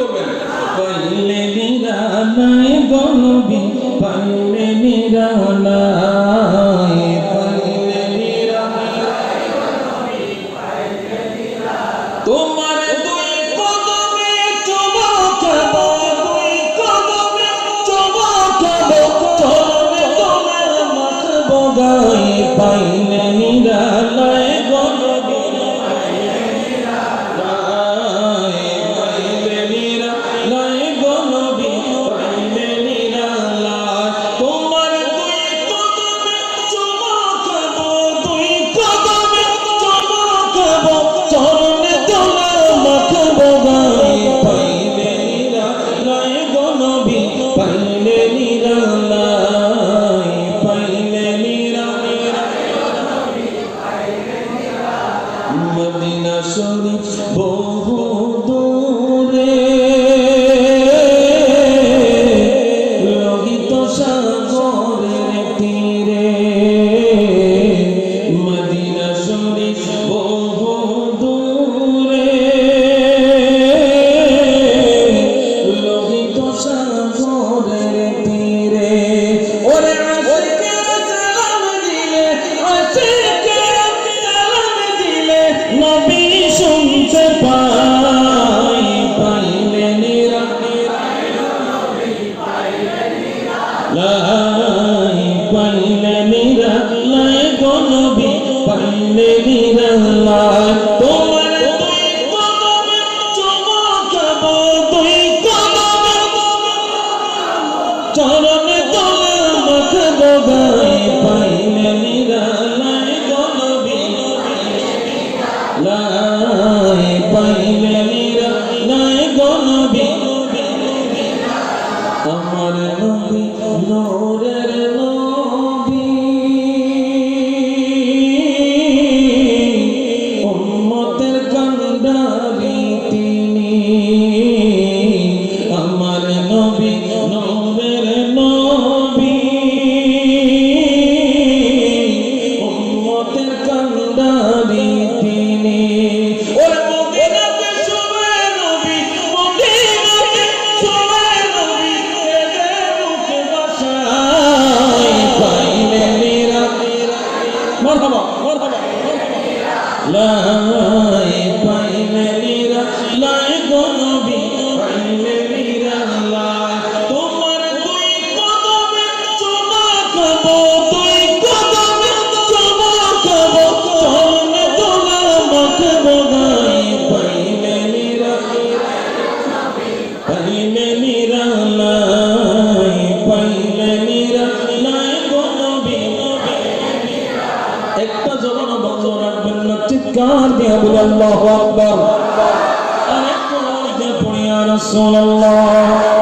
করবেন পাইলে নিরালায় গো নবী পাইলে নিরালায় পাইলে নিরালায় গো নবী পাইলে নিরালায় তোমার দুই কদমে চুমকাবো দুই কদমে চুমকাবো চরণে তোমার মাখবো গায়ে পাইলে নিরালায় গো নবী মদিনা শরীফ বহু দূরে লোহিত সাগরের তীরে মদিনা শরীফ বহু দূরে লোহিত সাগরের তীরে ওরে আশিকেরা সালাম দিলে আশিকেরা সালাম দিলে নবী শুনতে পাই পাইলে নিরালায় পাইলে নিরালায় গো নবী পাইলে নিরালায় তোমার দুই কদমে চুমকাবো দুই কদমে চরণে তোমার মাখবো গায়ে পাইলে নিরালায় গো নবী পাইলে নিরালায় গো নবী আমার নবী নূরের নবী উম্মতের কান্ডারি তিনি আমার নবী নূরের নবী উম্মতের কান্ডারি তিনি ওরে মদিনাতে শোবে নবী মদিনাতে শোবে নবী এদের মুখে বসায় পাইলে মারহাবা মারহাবা লাই পাইলে নিরালায় গো নবী পাইলে নিরালায় তোমার দুই কদমে চুমকাবো দুই কদমে চুমকাবো চরণে তোমার মাখবো গায়ে পাইলে নিরালায় পাইলে নিরালায় গো নবী একটা জবান বন্ধ রাখবেন না চিৎকার দিয়ে বলে আল্লাহু আকবার আর একটু আওয়াজ দিয়ে পড়ি ইয়া রাসূলুল্লাহ